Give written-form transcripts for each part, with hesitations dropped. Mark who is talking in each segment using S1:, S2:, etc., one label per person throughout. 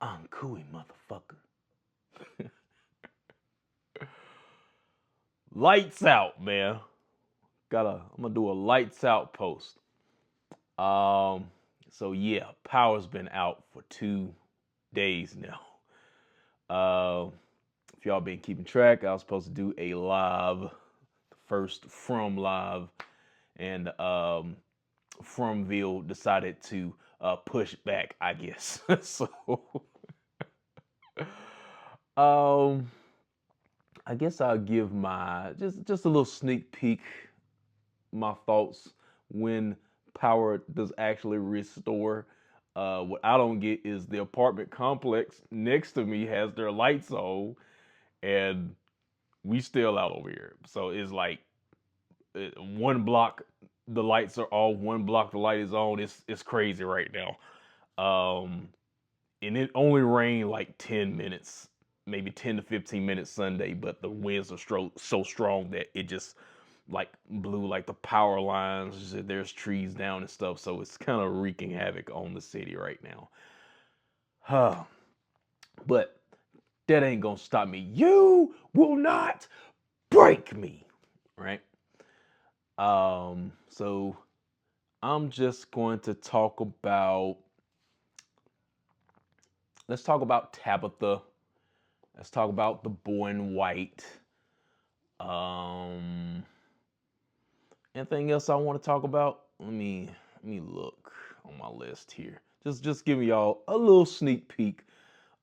S1: I'm cool, motherfucker. Lights out, man. I'm gonna do a lights out post. Um, so yeah, power's been out for 2 days now. If y'all been keeping track, I was supposed to do a live, first from live, and Fromville decided to push back, I guess. So, um, I guess I'll give my just a little sneak peek, my thoughts when power does actually restore. What I don't get is the apartment complex next to me has their lights on, and we still out over here. So it's like one block the lights are off, one block the light is on. It's crazy right now. Um, and it only rained like 10 minutes, maybe 10 to 15 minutes Sunday, but the winds are so strong that it just like blew like the power lines. There's trees down and stuff, so it's kind of wreaking havoc on the city right now. Huh. But that ain't gonna stop me. You will not break me, right? So I'm just going to talk about. Let's talk about Tabitha. Let's talk about the boy in white. Um, Anything else I want to talk about? Let me look on my list here. Just giving y'all a little sneak peek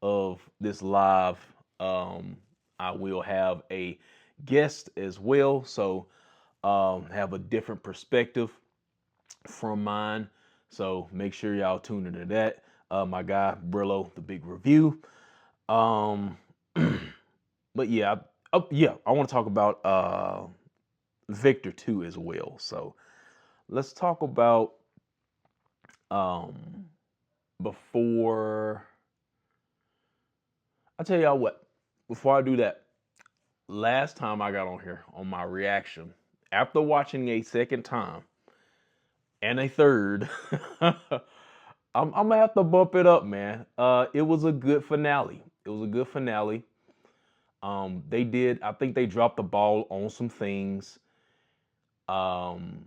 S1: of this live. I will have a guest as well, so have a different perspective from mine. So make sure y'all tune into that. My guy Brillo, the big review. Um, but yeah, yeah, I want to talk about Victor too as well. So let's talk about um before I tell y'all what. Before I do that, last time I got on here on my reaction after watching a second time and a third, I'm gonna have to bump it up, man. It was a good finale. It was a good finale. I think they dropped the ball on some things. Um,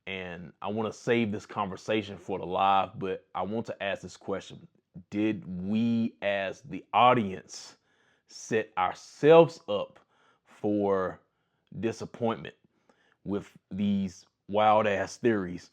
S1: and I want to save this conversation for the live, but I want to ask this question. Did we, as the audience, set ourselves up for disappointment with these wild ass theories?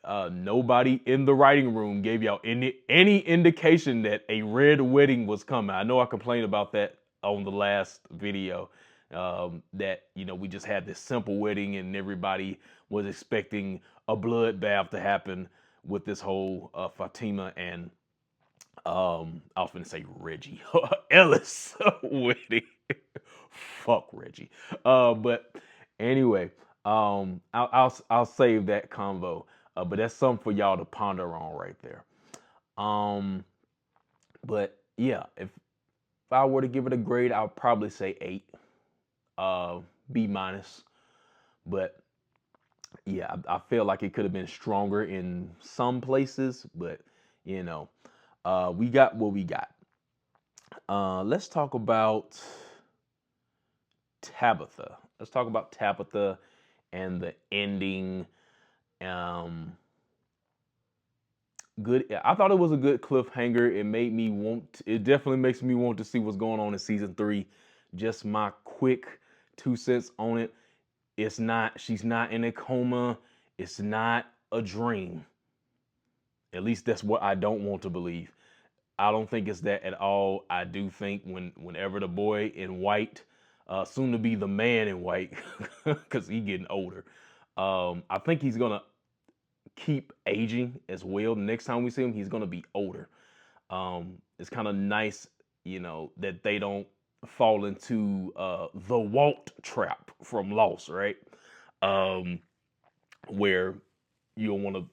S1: Nobody in the writing room gave y'all any indication that a red wedding was coming. I know I complained about that on the last video. That we just had this simple wedding and everybody was expecting a bloodbath to happen with this whole Fatima and I was gonna say Reggie Ellis wedding. Fuck Reggie. But anyway, I'll save that convo. But that's something for y'all to ponder on right there. Um, but yeah, if I were to give it a grade, I would probably say 8, B minus. But yeah, I feel like it could have been stronger in some places, but you know, we got what we got. Let's talk about Tabitha. Let's talk about Tabitha and the ending. Um, Good. I thought it was a good cliffhanger. It made me want. It definitely makes me want to see what's going on in season 3. Just my quick 2 cents on it. It's not. She's not in a coma. It's not a dream. At least that's what I don't want to believe. I don't think it's that at all. I do think whenever the boy in white, soon to be the man in white, because he getting older. I think he's gonna keep aging as well. The next time we see him, he's gonna be older. It's kind of nice, that they don't fall into the Walt trap from Lost, right? Um, where you'll want to,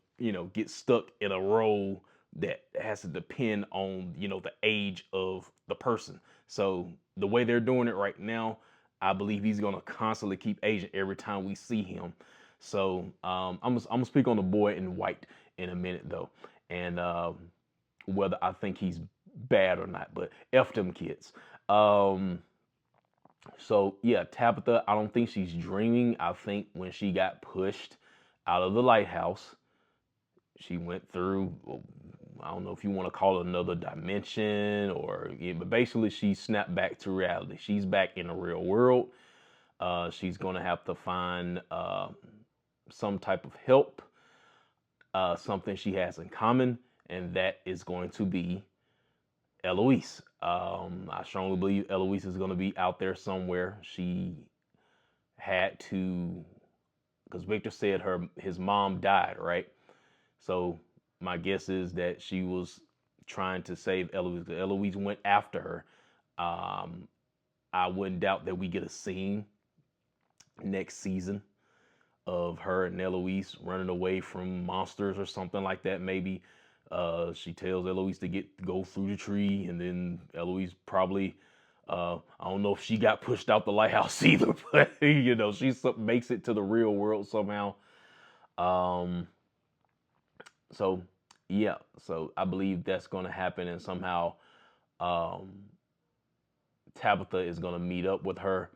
S1: get stuck in a role that has to depend on, the age of the person. So the way they're doing it right now, I believe he's gonna constantly keep aging every time we see him. So I'm gonna speak on the boy in white in a minute though, and whether I think he's bad or not, but F them kids. Um, so yeah, Tabitha, I don't think she's dreaming. I think when she got pushed out of the lighthouse, she went through, I don't know if you want to call it another dimension or, yeah, but basically she snapped back to reality. She's back in the real world. She's going to have to find some type of help, something she has in common, and that is going to be Eloise. I strongly believe Eloise is going to be out there somewhere. She had to, because Victor said his mom died, right? So my guess is that she was trying to save Eloise. Eloise went after her. Um, I wouldn't doubt that we get a scene next season of her and Eloise running away from monsters or something like that. Maybe she tells Eloise to go through the tree, and then Eloise probably, I don't know if she got pushed out the lighthouse either, but she makes it to the real world somehow. Um, so yeah, so I believe that's going to happen, and somehow um, Tabitha is going to meet up with her.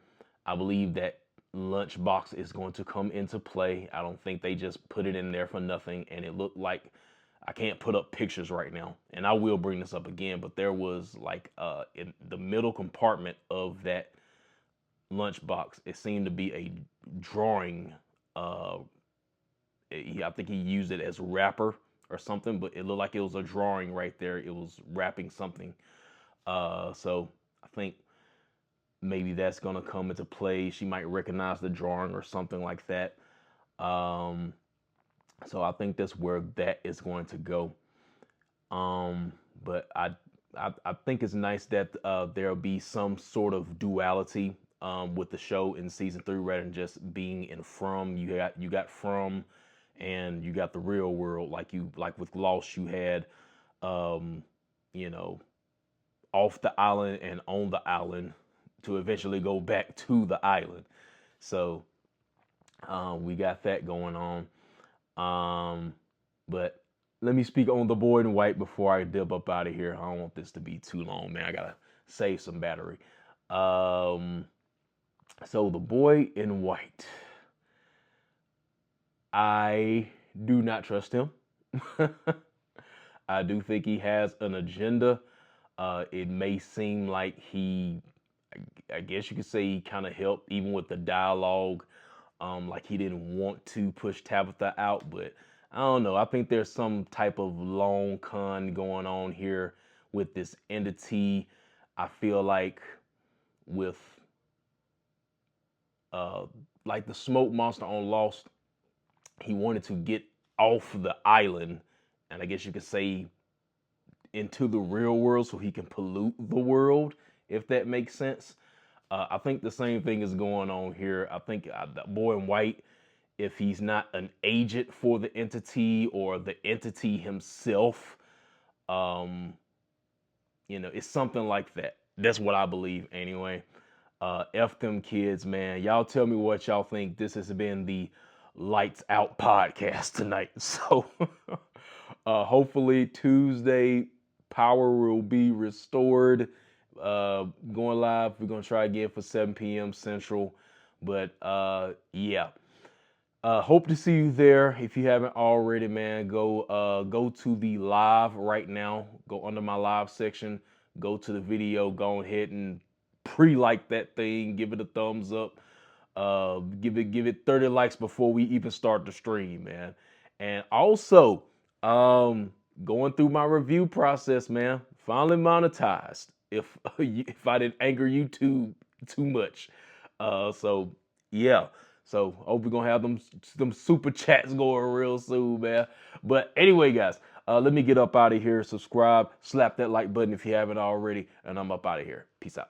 S1: I believe that Lunchbox is going to come into play. I don't think they just put it in there for nothing. And it looked like, I can't put up pictures right now, and I will bring this up again, but there was like in the middle compartment of that lunchbox, it seemed to be a drawing. I think he used it as wrapper or something, but it looked like it was a drawing right there. It was wrapping something. So I think maybe that's gonna come into play. She might recognize the drawing or something like that. Um, so I think that's where that is going to go. But I think it's nice that there'll be some sort of duality with the show in season 3, rather than just being in From. You got From, and you got the real world. Like with Lost, you had um, you know off the island and on the island to eventually go back to the island. So we got that going on. But let me speak on the boy in white before I dip up out of here. I don't want this to be too long, man. I gotta save some battery. Um, so the boy in white, I do not trust him. I do think he has an agenda. It may seem like I guess you could say he kind of helped even with the dialogue. Like he didn't want to push Tabitha out, but I don't know. I think there's some type of long con going on here with this entity. I feel like with uh like the smoke monster on Lost, he wanted to get off the island, and I guess you could say into the real world so he can pollute the world, if that makes sense. I think the same thing is going on here. I think the boy in white, if he's not an agent for the entity or the entity himself, um, it's something like that. That's what I believe anyway. F them kids, man. Y'all tell me what y'all think. This has been the Lights Out podcast tonight. So hopefully Tuesday power will be restored. Going live. We're gonna try again for 7 p.m. Central. But yeah. Hope to see you there. If you haven't already, man, go to the live right now. Go under my live section. Go to the video. Go ahead and pre-like that thing. Give it a thumbs up. Give it 30 likes before we even start the stream, man. And also, going through my review process, man. Finally monetized. If I didn't anger you too much. So yeah. So hope we're gonna have them super chats going real soon, man. But anyway, guys, let me get up out of here. Subscribe, slap that like button if you haven't already, and I'm up out of here. Peace out.